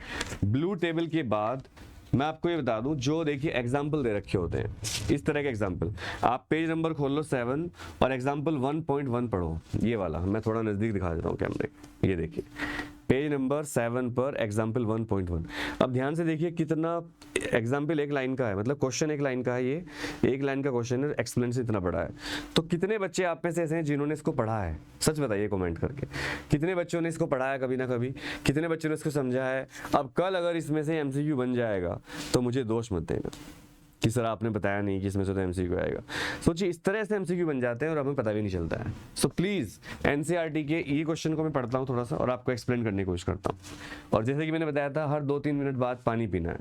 ब्लू टेबल के बाद मैं आपको ये बता दूं, जो देखिए एग्जाम्पल दे रखे होते हैं, इस तरह के एग्जाम्पल, आप पेज नंबर खोल लो 7 और एग्जाम्पल 1.1 पढ़ो। ये वाला मैं थोड़ा नजदीक दिखा देता हूँ कैमरे, ये देखिए पेज नंबर 7 पर एग्जाम्पल 1.1। अब ध्यान से देखिए कितना एग्जाम्पल एक लाइन का है, मतलब क्वेश्चन एक लाइन का है, ये एक लाइन का क्वेश्चन है, एक्सप्लेनेशन इतना बड़ा है। तो कितने बच्चे आप में से ऐसे हैं जिन्होंने इसको पढ़ा है, सच बताइए कमेंट करके। कितने बच्चों ने इसको पढ़ा है कभी ना कभी, कितने बच्चों ने इसको समझा है। अब कल अगर इसमें से एमसीक्यू बन जाएगा तो मुझे दोष मत देना कि सर आपने बताया नहीं कि इसमें से तो एमसीक्यू आएगा। सोचिए इस तरह से एमसीक्यू बन जाते हैं और हमें पता भी नहीं चलता है। सो प्लीज एनसीईआरटी के ये क्वेश्चन को मैं पढ़ता हूँ थोड़ा सा और आपको एक्सप्लेन करने की कोशिश करता हूँ। और जैसे कि मैंने बताया था, हर 2-3 मिनट बाद पानी पीना है,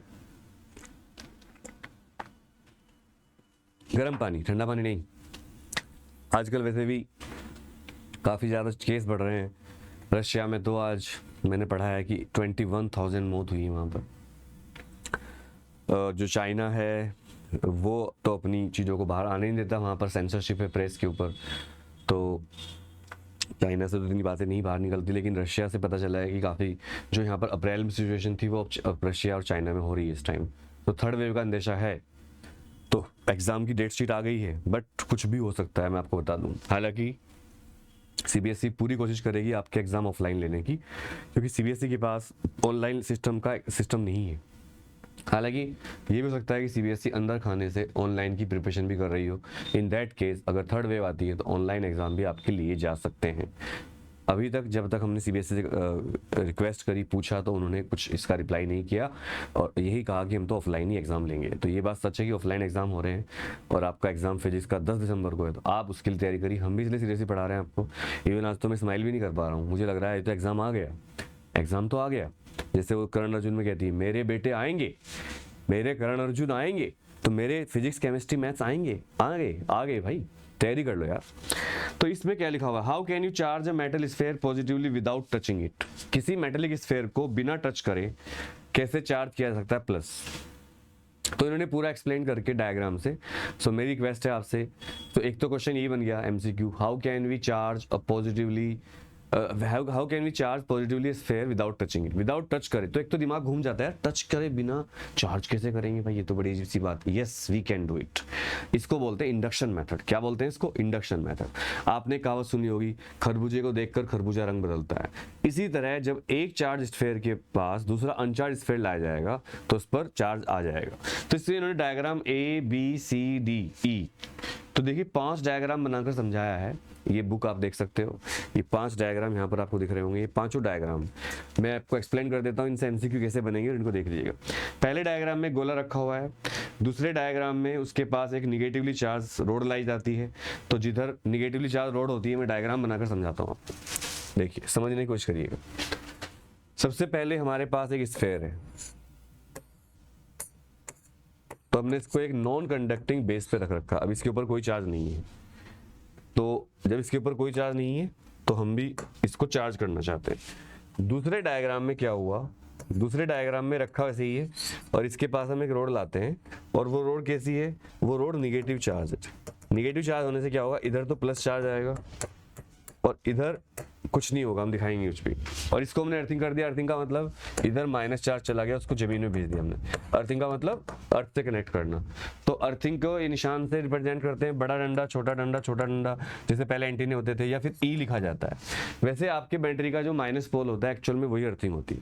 गर्म पानी, ठंडा पानी नहीं। आजकल वैसे भी काफी ज्यादा केस बढ़ रहे हैं। रशिया में तो आज मैंने पढ़ा है कि 21,000 मौत हुई है वहां पर। जो चाइना है वो तो अपनी चीज़ों को बाहर आने नहीं देता, वहाँ पर सेंसरशिप है प्रेस के ऊपर, तो चाइना से तो इतनी बातें नहीं बाहर निकलती। लेकिन रशिया से पता चला है कि काफ़ी जो यहाँ पर अप्रैल में सिचुएशन थी वो अब रशिया और चाइना में हो रही है इस टाइम। तो थर्ड वेव का अंदेशा है। तो एग्ज़ाम की डेट शीट आ गई है, बट कुछ भी हो सकता है, मैं आपको बता दूँ। हालांकि सीबीएसई पूरी कोशिश करेगी आपके एग्ज़ाम ऑफलाइन लेने की, क्योंकि सीबीएसई के पास ऑनलाइन सिस्टम का सिस्टम नहीं है। हालांकि ये भी हो सकता है कि सीबीएसई अंदर खाने से ऑनलाइन की प्रिपरेशन भी कर रही हो। इन दैट केस अगर थर्ड वेव आती है तो ऑनलाइन एग्जाम भी आपके लिए जा सकते हैं। अभी तक जब तक हमने सीबीएसई से रिक्वेस्ट करी, पूछा, तो उन्होंने कुछ इसका रिप्लाई नहीं किया और यही कहा कि हम तो ऑफलाइन ही एग्जाम लेंगे। तो ये बात सच है कि ऑफलाइन एग्जाम हो रहे हैं और आपका एग्जाम फिजिक्स का 10 दिसंबर को है, तो आप उसके लिए तैयारी करिए। हम भी इसलिए सीरियसली पढ़ा रहे हैं आपको। इवन आज तो मैं स्माइल भी नहीं कर पा रहा हूँ, मुझे लग रहा है तो एग्जाम आ गया, एग्जाम तो आ गया। जैसे वो करण अर्जुन में कहती है, मेरे बेटे आएंगे, मेरे करण अर्जुन आएंगे, तो मेरे फिजिक्स केमिस्ट्री मैथ्स आएंगे, आगे भाई तैयारी कर लो यार। तो इसमें क्या लिखा हुआ, how can you charge a metal sphere positively without touching it. किसी मेटेलिक स्फेयर को बिना टच करे कैसे चार्ज किया जा सकता है प्लस। तो इन्होंने पूरा एक्सप्लेन करके डायग्राम से। सो मेरी रिक्वेस्ट है आपसे, तो एक तो क्वेश्चन ये बन गया MCQ, how can we charge a positively how can we charge positively sphere without touching it. Without touch करे तो एक तो दिमाग घूम जाता है, टच करे बिना चार्ज कैसे करेंगे भाई, ये तो बड़ी अजीब सी बात है। Yes we can do it. इसको बोलते हैं इंडक्शन मेथड। क्या बोलते हैं इसको, इंडक्शन मेथड। आपने कहावत सुनी होगी, खरबूजे को देखकर खरबूजा रंग बदलता है। इसी तरह जब एक चार्ज स्फेयर के पास दूसरा अनचार्ज स्फेयर लाया जाएगा तो उस पर चार्ज आ जाएगा। तो इसलिए इन्होंने डायग्राम ABCDE, तो देखिए 5 डायग्राम बनाकर समझाया है। ये बुक आप देख सकते हो, ये 5 डायग्राम यहाँ पर आपको दिख रहे होंगे। ये 5 डायग्राम मैं आपको एक्सप्लेन कर देता हूँ, इनसे एमसीक्यू कैसे बनेंगे इनको देख लीजिएगा। पहले डायग्राम में गोला रखा हुआ है, दूसरे डायग्राम में उसके पास एक निगेटिवली चार्ज रोड लाई जाती है। तो जिधर निगेटिवली चार्ज रोड होती है मैं डायग्राम बनाकर समझाता हूँ आपको, देखिए समझने की कोशिश करिएगा। सबसे पहले हमारे पास एक स्फेयर है, तो हमने इसको एक नॉन कंडक्टिंग बेस पे रख रखा। अब इसके ऊपर कोई चार्ज नहीं है, तो जब इसके ऊपर कोई चार्ज नहीं है तो हम भी इसको चार्ज करना चाहते हैं। दूसरे डायग्राम में क्या हुआ, दूसरे डायग्राम में रखा वैसे ही है और इसके पास हम एक रोड लाते हैं और वो रोड कैसी है, वो रोड निगेटिव चार्ज है। निगेटिव चार्ज होने से क्या होगा, इधर तो प्लस चार्ज आएगा और इधर कुछ नहीं होगा, हम दिखाएंगे कुछ भी। और इसको हमने अर्थिंग कर दिया। अर्थिंग का मतलब इधर माइनस चार्ज चला गया, उसको जमीन में भेज दिया हमने। अर्थिंग का मतलब अर्थ से कनेक्ट करना। तो अर्थिंग को ये निशान से रिप्रेजेंट करते हैं, बड़ा डंडा, छोटा डंडा, छोटा डंडा, जैसे पहले एंटीने होते थे, या फिर ई लिखा जाता है। वैसे आपके बैटरी का जो माइनस पोल होता है एक्चुअल में वही अर्थिंग होती है।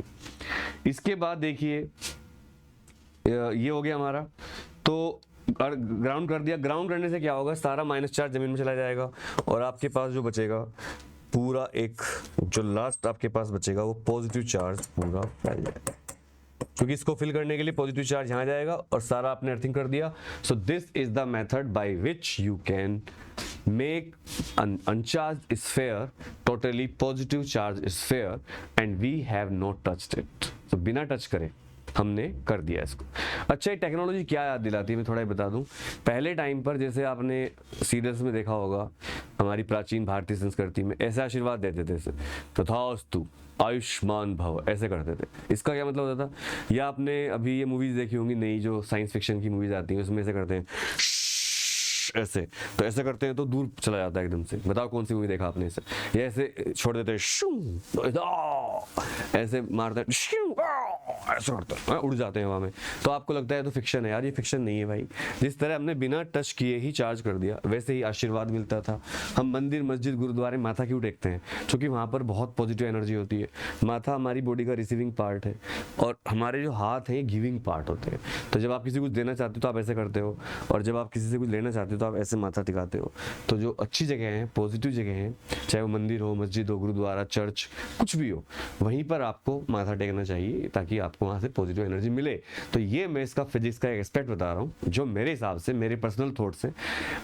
इसके बाद देखिए ये हो गया हमारा, तो ग्राउंड कर दिया। ग्राउंड करने से क्या होगा, सारा माइनस चार्ज जमीन में चला जाएगा और आपके पास जो बचेगा पूरा, एक जो लास्ट आपके पास बचेगा वो पॉजिटिव चार्ज पूरा फैल जाएगा, क्योंकि इसको फिल करने के लिए पॉजिटिव चार्ज यहाँ जाएगा और सारा आपने अर्थिंग कर दिया। So this is the method by which you can make an uncharged sphere totally positive charge sphere and we have not touched it। तो बिना टच करे हमने कर दिया इसको। अच्छा, ये टेक्नोलॉजी क्या याद दिलाती है, मैं थोड़ा बता दूं। पहले टाइम पर जैसे आपने सीरियल्स में देखा होगा, हमारी प्राचीन भारतीय संस्कृति में ऐसे आशीर्वाद देते थे, तथास्तु आयुष्मान भव, ऐसे करते थे। इसका क्या मतलब होता था, या आपने अभी ये मूवीज देखी होंगी नई जो साइंस फिक्शन की मूवीज आती हैं, उसमें ऐसे करते हैं ऐसे, तो ऐसे करते हैं तो दूर चला जाता है एकदम से। बताओ कौन सी मूवी देखा आपने इसे। ये ऐसे छोड़ देते हैं, तो ऐसे मारते हैं, ऐसे करते हैं, उड़ जाते हैं हवा में। तो आपको लगता है तो फिक्शन है। यार ये फिक्शन नहीं है भाई। जिस तरह हमने बिना टच किए ही चार्ज कर दिया, वैसे ही आशीर्वाद मिलता था। हम मंदिर, मस्जिद, गुरुद्वारे माथा क्यों टेकते हैं, क्योंकि वहाँ पर बहुत पॉजिटिव एनर्जी होती है। माथा हमारी बॉडी का रिसीविंग पार्ट है और हमारे जो हाथ हैं गिविंग पार्ट होते हैं। तो जब आप किसी को कुछ देना चाहते हो तो आप ऐसे करते हो, और जब आप किसी से कुछ लेना चाहते हो तो आप ऐसे माथा टिकाते हो। तो जो अच्छी जगह है, पॉजिटिव जगह है, चाहे वो मंदिर हो, मस्जिद हो, गुरुद्वारा, चर्च, कुछ भी हो, वहीं पर आपको माथा टेकना चाहिए ताकि आपको वहाँ से पॉजिटिव एनर्जी मिले। तो ये मैं इसका फिजिक्स का एक एस्पेक्ट बता रहा हूँ जो मेरे हिसाब से, मेरे पर्सनल थॉट्स हैं।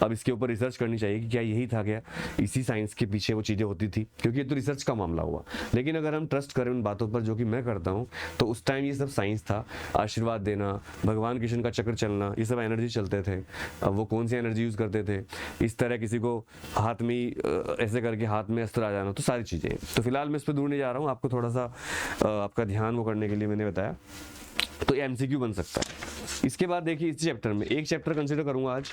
अब इसके ऊपर रिसर्च करनी चाहिए कि क्या यही था, क्या इसी साइंस के पीछे वो चीज़ें होती थी, क्योंकि ये तो रिसर्च का मामला हुआ। लेकिन अगर हम ट्रस्ट करें उन बातों पर जो कि मैं करता हूँ, तो उस टाइम ये सब साइंस था। आशीर्वाद देना, भगवान कृष्ण का चक्र चलना, ये सब एनर्जी चलते थे। अब वो कौन सी एनर्जी यूज़ करते थे, इस तरह किसी को हाथ में ऐसे करके हाथ में अस्त्र आ जाना, तो सारी चीज़ें। तो फिलहाल मैं इस पर दूर नहीं जा रहा हूँ, आपको थोड़ा सा आपका ध्यान वो करने के लिए मैंने बताया। तो ये एमसीक्यू बन सकता है। इसके बाद देखिए इस चैप्टर में एक चैप्टर कंसीडर करूंगा आज,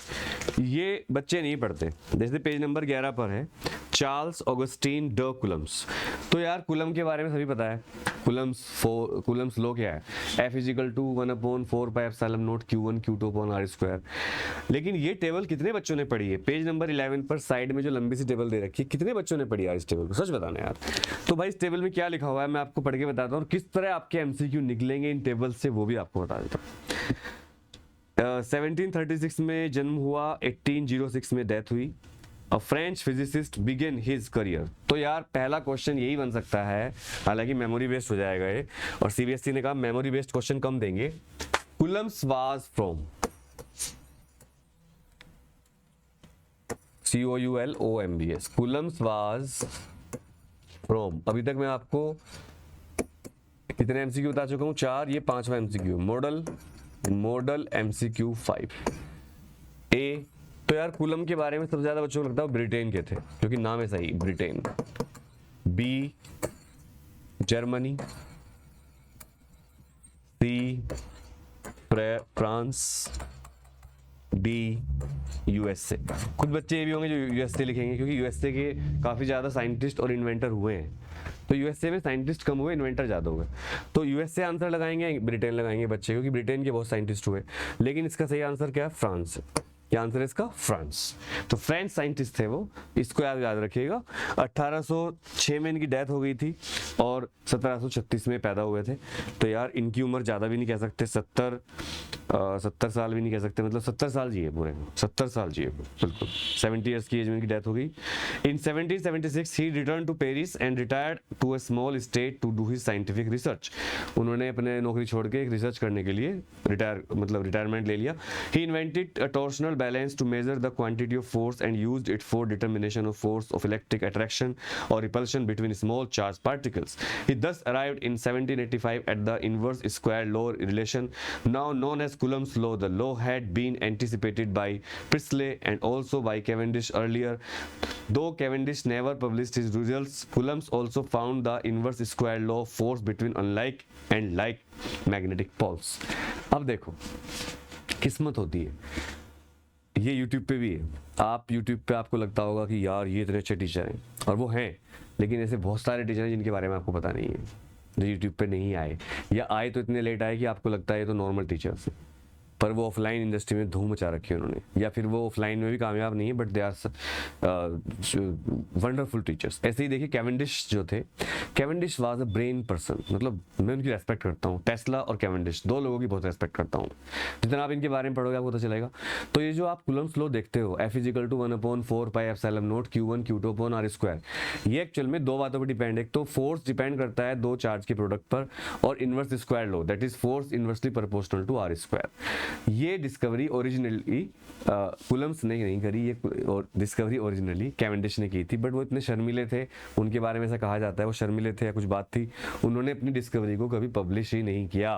ये बच्चे नहीं पढ़ते। जैसे पेज नंबर 11 पर है चार्ल्स ऑगस्टीन ड कुलम्स। तो यार कुलम के बारे में सभी पता है। कुलम्स लॉ क्या है, F = 1/4πε0 Q1 Q2/r²। लेकिन ये टेबल कितने बच्चों ने पढ़ी है, पेज नंबर 11 पर साइड में जो लंबी सी टेबल दे रखी है, कितने बच्चों ने पढ़ी यार इस टेबल को, सच बताना यार। तो भाई इस टेबल में क्या लिखा हुआ है मैं आपको पढ़ के बताता हूँ, किस तरह आपके एमसीक्यू निकलेंगे इन टेबल से वो भी आपको बता देता हूँ। 1736 में जन्म हुआ, 1806 में डेथ हुई। A French physicist began his career। तो यार पहला क्वेश्चन यही बन सकता है, हालांकि मेमोरी बेस्ड हो जाएगा ये, और सीबीएसई ने कहा मेमोरी बेस्ड क्वेश्चन कम देंगे। Coulomb's was from COULOMBS। Coulomb's was from, अभी तक मैं आपको कितने एमसीक्यू बता चुका हूँ, 4, ये 5वां एमसीक्यू। मॉडल MCQ 5 ए। तो यार कुलम के बारे में सबसे ज्यादा बच्चों को लगता है ब्रिटेन के थे, क्योंकि नाम है सही, Britain. B Germany, C France, D USA। कुछ बच्चे ये भी होंगे जो USA लिखेंगे, क्योंकि USA के काफी ज्यादा साइंटिस्ट और इन्वेंटर हुए हैं। तो USA में साइंटिस्ट कम हुए, इन्वेंटर ज्यादा हुए। तो USA आंसर लगाएंगे, ब्रिटेन लगाएंगे बच्चे, क्योंकि ब्रिटेन के बहुत साइंटिस्ट हुए। लेकिन इसका सही आंसर क्या है, फ्रांस। क्या आंसर है इसका, फ्रांस। तो फ्रेंच साइंटिस्ट थे वो, इसको याद रखिएगा। 1806 में इनकी डेथ हो गई थी और 1736 में पैदा हुए थे। तो यार इनकी उम्र ज़्यादा भी नहीं कह सकते, 70 साल भी नहीं कह सकते, मतलब 70 साल जिए पूरे, 70 साल जिए बिल्कुल। 70 ईयर्स की एज में इनकी डेथ हो गई। In 1776 he return to Paris and retired to a small state to do his scientific research. उन्होंने अपने नौकरी छोड़ के एक रिसर्च करने के लिए रिटायरमेंट ले लिया। He invented a torsional balance to measure the quantity of force and used it for determination of force of electric attraction or repulsion between small charged particles. He thus arrived in 1785 at the inverse square law relation, now known as Coulomb's law. The law had been anticipated by Priestley and also by Cavendish earlier. Though Cavendish never published his results, Coulomb also found the inverse square law of force between unlike and like magnetic poles. अब देखो, किस्मत होती है, ये YouTube पे भी है। आप YouTube पे आपको लगता होगा कि यार ये इतने अच्छे टीचर हैं, और वो हैं, लेकिन ऐसे बहुत सारे टीचर हैं जिनके बारे में आपको पता नहीं है, जो YouTube पे नहीं आए, या आए तो इतने लेट आए कि आपको लगता है ये तो नॉर्मल टीचर्स हैं, पर वो ऑफलाइन इंडस्ट्री में धूम मचा रखी है उन्होंने, या फिर वो ऑफलाइन में भी कामयाब नहीं है, but they are wonderful teachers. ऐसे ही देखिए कैवेंडिश जो थे, Cavendish was a brain person, मतलब मैं उनकी रेस्पेक्ट करता हूँ। टेस्ला और कैवेंडिश, दो लोगों की बहुत रेस्पेक्ट करता हूँ। जितना आप इनके बारे में पढ़ोगे आपको पता चलेगा। तो ये जो आप कूलम्ब्स लॉ देखते हो, F = 1/4 pi epsilon not Q1 Q2 upon R², ये एक्चुअल में दो बातों पर डिपेंड है। एक तो फोर्स डिपेंड करता है दो चार्ज के प्रोडक्ट पर, और inverse square law, that is force inversely proportional to R²। ये डिस्कवरी ओरिजिनली कूलम्ब्स ने नहीं करी, ये डिस्कवरी ओरिजिनली कैवेंडिश ने की थी, बट वो इतने शर्मीले थे, उनके बारे में ऐसा कहा जाता है वो शर्मीले थे या कुछ बात थी, उन्होंने अपनी डिस्कवरी को कभी पब्लिश ही नहीं किया,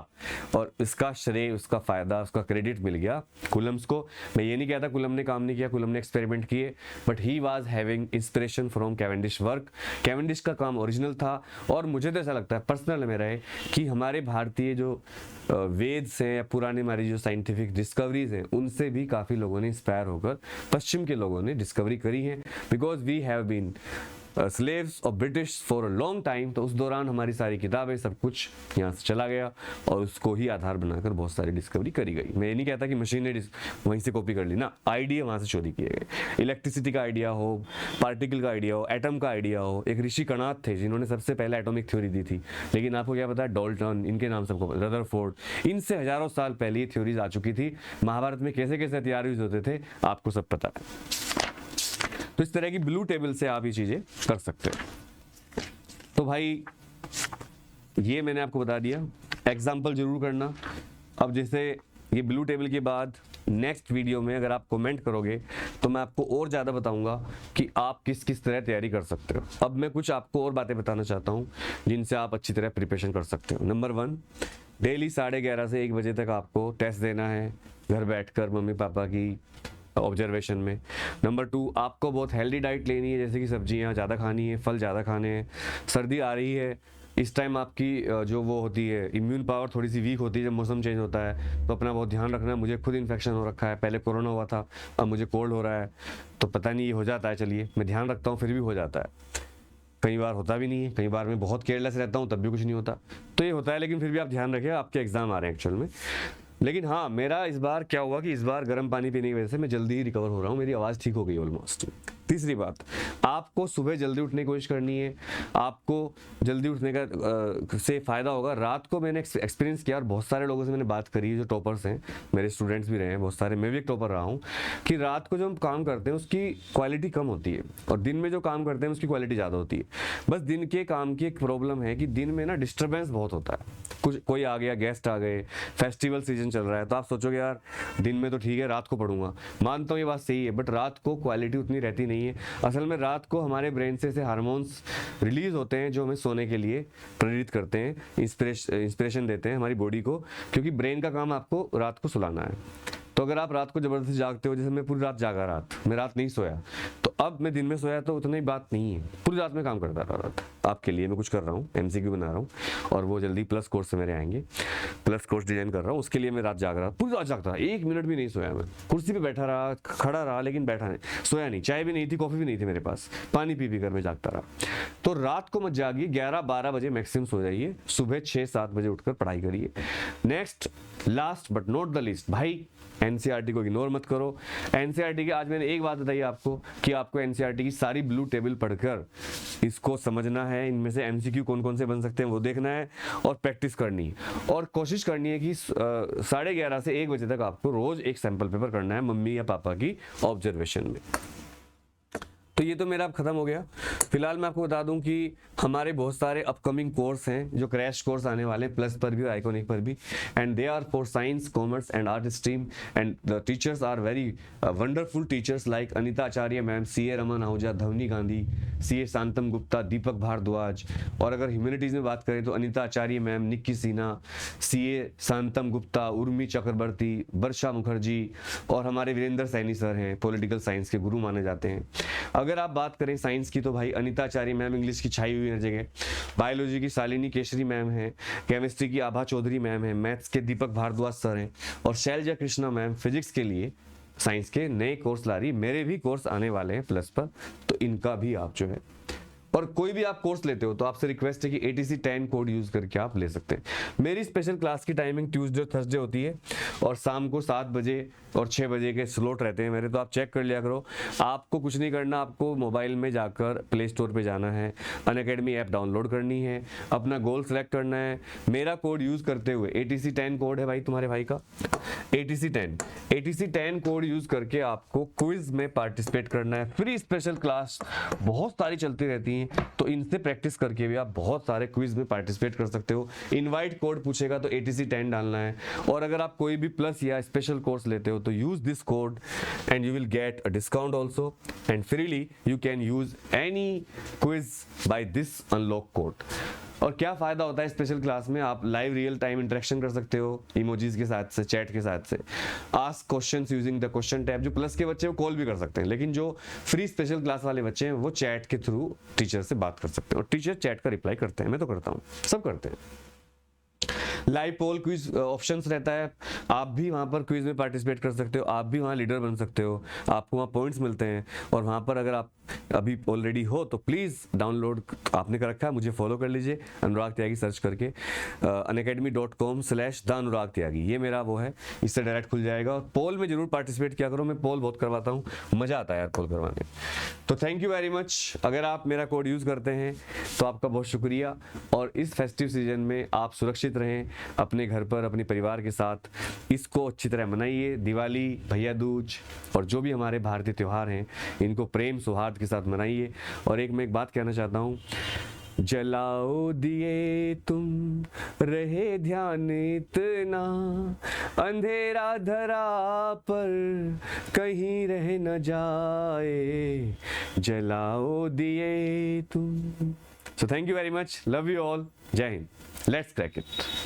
और इसका श्रेय, उसका फायदा, उसका क्रेडिट मिल गया कूलम्ब्स को। मैं ये नहीं कहता कूलम्ब ने काम नहीं किया, कूलम्ब ने एक्सपेरिमेंट किए, but he was having inspiration from Cavendish work. Cavendish का काम ओरिजिनल था, और मुझे तो ऐसा लगता है पर्सनल मेरा है कि हमारे भारतीय जो वेद्स हैं या पुराने हमारी जो साइंटिफिक डिस्कवरीज हैं, उनसे भी काफ़ी लोगों ने इंस्पायर होकर पश्चिम के लोगों ने डिस्कवरी करी है, because we have been slaves of British for a long time. तो उस दौरान हमारी सारी किताबें, सब कुछ यहाँ से चला गया, और उसको ही आधार बनाकर बहुत सारी डिस्कवरी करी गई। मैं ये नहीं कहता कि मशीन ने वहीं से कॉपी कर ली ना, आइडिया वहाँ से चोरी किए गए। इलेक्ट्रिसिटी का आइडिया हो, पार्टिकल का आइडिया हो, एटम का आइडिया हो। एक ऋषि कणाद थे जिन्होंने सबसे पहले एटॉमिक थ्योरी दी थी, लेकिन आपको क्या पता है, डाल्टन, इनके नाम सबको, रदरफोर्ड, इनसे हजारों साल पहले ये थ्योरीज आ चुकी थी। महाभारत में कैसे कैसे हथियार यूज होते थे आपको सब पता है। तो इस तरह की ब्लू टेबल से आप ये चीजें कर सकते हो। तो भाई ये मैंने आपको बता दिया, एग्जाम्पल जरूर करना। अब जैसे ये ब्लू टेबल के बाद नेक्स्ट वीडियो में अगर आप कमेंट करोगे तो मैं आपको और ज़्यादा बताऊंगा कि आप किस किस तरह तैयारी कर सकते हो। अब मैं कुछ आपको और बातें बताना चाहता हूँ जिनसे आप अच्छी तरह प्रिपरेशन कर सकते हो। नंबर 1, डेली 11:30 से 1 बजे तक आपको टेस्ट देना है घर बैठकर मम्मी पापा की ऑब्जर्वेशन में। नंबर 2, आपको बहुत हेल्दी डाइट लेनी है, जैसे कि सब्जियां ज़्यादा खानी है, फल ज़्यादा खाने हैं। सर्दी आ रही है, इस टाइम आपकी जो वो होती है इम्यून पावर थोड़ी सी वीक होती है जब मौसम चेंज होता है, तो अपना बहुत ध्यान रखना है। मुझे खुद इन्फेक्शन हो रखा है, पहले कोरोना हुआ था, अब मुझे कोल्ड हो रहा है, तो पता नहीं ये हो जाता है, चलिए मैं ध्यान रखता हूँ, फिर भी हो जाता है। कई बार होता भी नहीं है, कई बार मैं बहुत केयरलेस रहता हूँ तब भी कुछ नहीं होता, तो ये होता है। लेकिन फिर भी आप ध्यान रखिए, आपके एग्जाम आ रहे हैं एक्चुअल में। लेकिन हाँ, मेरा इस बार क्या हुआ कि इस बार गर्म पानी पीने की वजह से मैं जल्दी ही रिकवर हो रहा हूँ, मेरी आवाज़ ठीक हो गई ऑलमोस्ट। तीसरी बात, आपको सुबह जल्दी उठने की कोशिश करनी है। आपको जल्दी उठने का से फ़ायदा होगा। रात को मैंने एक्सपीरियंस किया और बहुत सारे लोगों से मैंने बात करी जो टॉपर्स हैं, मेरे स्टूडेंट्स भी रहे हैं बहुत सारे, मैं भी एक टॉपर रहा हूँ, कि रात को जो हम काम करते हैं उसकी क्वालिटी कम होती है और दिन में जो काम करते हैं उसकी क्वालिटी ज़्यादा होती है। बस दिन के काम की एक प्रॉब्लम है कि दिन में ना डिस्टर्बेंस बहुत होता है, कुछ कोई आ गया, गेस्ट आ गए, फेस्टिवल सीजन चल रहा है, तो आप सोचोगे यार दिन में तो ठीक है, रात को पढ़ूंगा। मानता हूँ ये बात सही है, बट रात को क्वालिटी उतनी रहती नहीं है। असल में रात को हमारे ब्रेन से हार्मोन्स रिलीज होते हैं जो हमें सोने के लिए प्रेरित करते हैं, इंस्पिरेशन देते हैं हमारी बॉडी को, क्योंकि ब्रेन का काम आपको रात को सुलाना है। तो अगर आप रात को जबरदस्ती जागते हो, जैसे मैं पूरी रात जागा, मैं रात नहीं सोया, तो अब मैं दिन में सोया तो उतनी बात नहीं है, पूरी रात में काम करता रहा रात। आपके लिए मैं कुछ कर रहा हूँ, MCQ बना रहा हूँ, और वो जल्दी प्लस कोर्स से मेरे आएंगे, प्लस कोर्स डिजाइन कर रहा हूँ, उसके लिए मैं रात जाग रहा, पूरी रात जागता रहा, 1 मिनट भी नहीं सोया। मैं कुर्सी पे बैठा रहा, खड़ा रहा, लेकिन बैठा नहीं, सोया नहीं। चाय भी नहीं थी, कॉफी भी नहीं थी मेरे पास, पानी पी कर मैं जागता रहा। तो रात को मत जागिए, 11-12 बजे मैक्सिमम सो जाइए, सुबह 6-7 बजे उठकर पढ़ाई करिए। Next, last but not the least, भाई NCERT को इग्नोर मत करो। NCERT की आज मैंने एक बात बताई आपको कि आपको NCERT की सारी ब्लू टेबल पढ़कर इसको समझना है, इनमें से MCQ कौन कौन से बन सकते हैं वो देखना है और प्रैक्टिस करनी है, और कोशिश करनी है कि 11:30 से 1 बजे तक आपको रोज एक सैंपल पेपर करना है मम्मी या पापा की ऑब्जर्वेशन में। तो ये तो मेरा अब खत्म हो गया। फिलहाल मैं आपको बता दूं कि हमारे बहुत सारे अपकमिंग कोर्स हैं जो क्रैश कोर्स आने वाले हैं, प्लस पर भी और आइकॉनिक पर भी, and they are for science, commerce and art stream, and the teachers are very wonderful teachers like Anita Acharya ma'am, CA Raman Ahuja, Dhwani Gandhi, CA Shantam Gupta, Deepak Bhardwaj. और अगर ह्यूमैनिटीज में बात करें तो अनिता आचार्य मैम, निक्की सिन्हा, CA शांतम गुप्ता, उर्मी चक्रवर्ती, वर्षा मुखर्जी, और हमारे वीरेंद्र सैनी सर हैं, पॉलिटिकल साइंस के गुरु माने जाते हैं। अगर आप बात करें साइंस की तो भाई अनिता आचार्य मैम इंग्लिश की छाई हुई हर जगह, बायोलॉजी की शालिनी केशरी मैम है, केमिस्ट्री की आभा चौधरी मैम है, मैथ्स के दीपक भारद्वाज सर हैं, और शैलजा कृष्णा मैम फिजिक्स के लिए साइंस के नए कोर्स ला रही। मेरे भी कोर्स आने वाले हैं प्लस पर, तो इनका भी आप जो है, और कोई भी आप कोर्स लेते हो तो आपसे रिक्वेस्ट है कि ATC 10 कोड यूज करके आप ले सकते हैं। मेरी स्पेशल क्लास की टाइमिंग ट्यूसडे और थर्सडे होती है, और शाम को 7 बजे और 6 बजे के स्लॉट रहते हैं मेरे, तो आप चेक कर लिया करो। आपको कुछ नहीं करना, आपको मोबाइल में जाकर प्ले स्टोर पे जाना है, अनअकैडमी ऐप डाउनलोड करनी है, अपना गोल सेलेक्ट करना है, मेरा कोड यूज करते हुए, ATC 10 कोड है भाई तुम्हारे भाई का, ATC 10 कोड यूज करके आपको क्विज में पार्टिसिपेट करना है। फ्री स्पेशल क्लास बहुत सारी चलती रहती हैं, तो इनसे प्रैक्टिस करके भी आप बहुत सारे क्विज में पार्टिसिपेट कर सकते हो। इनवाइट कोड पूछेगा तो ATC 10 डालना है, और अगर आप कोई भी प्लस या स्पेशल कोर्स लेते हो तो use this code and you will get a discount also, and freely you can use any quiz by this unlock code. और क्या फायदा होता है स्पेशल क्लास में, आप लाइव रियल टाइम इंटरेक्शन कर सकते हो इमोजीज के साथ से, चैट के साथ से, ask questions using the question tab. जो प्लस के बच्चे वो कॉल भी कर सकते हैं, लेकिन जो फ्री स्पेशल क्लास वाले बच्चे हैं वो चैट के थ्रू टीचर से बात कर सकते हैं, और टीचर चैट का रिप्लाई करते हैं। मैं तो करता हूँ, सब करते हैं। लाइव पोल क्विज ऑप्शंस रहता है, आप भी वहाँ पर क्विज में पार्टिसिपेट कर सकते हो, आप भी वहाँ लीडर बन सकते हो, आपको वहाँ पॉइंट्स मिलते हैं। और वहाँ पर अगर आप अभी ऑलरेडी हो तो प्लीज़ डाउनलोड आपने कर रखा है, मुझे फॉलो कर लीजिए, अनुराग त्यागी सर्च करके, unacademy.com/द अनुराग त्यागी, ये मेरा वो है, इससे डायरेक्ट खुल जाएगा। और पोल में जरूर पार्टिसिपेट किया करो, मैं पोल बहुत करवाता हूँ, मज़ा आता है यार पोल करवाने। तो थैंक यू वेरी मच। अगर आप मेरा कोड यूज़ करते हैं तो आपका बहुत शुक्रिया, और इस फेस्टिव सीजन में आप सुरक्षित रहें अपने घर पर, अपने परिवार के साथ। इसको अच्छी तरह मनाइए, दिवाली, भैया दूज और जो भी हमारे भारतीय त्यौहार हैं इनको प्रेम सौहार्द के साथ मनाइए। और मैं एक बात कहना चाहता हूँ, जलाओ दिए तुम, रहे ध्यान इतना, अंधेरा धरा पर कहीं रह न जाए, जलाओ दिए तुम। So thank you very much, love you all, जय हिंद, let's crack it।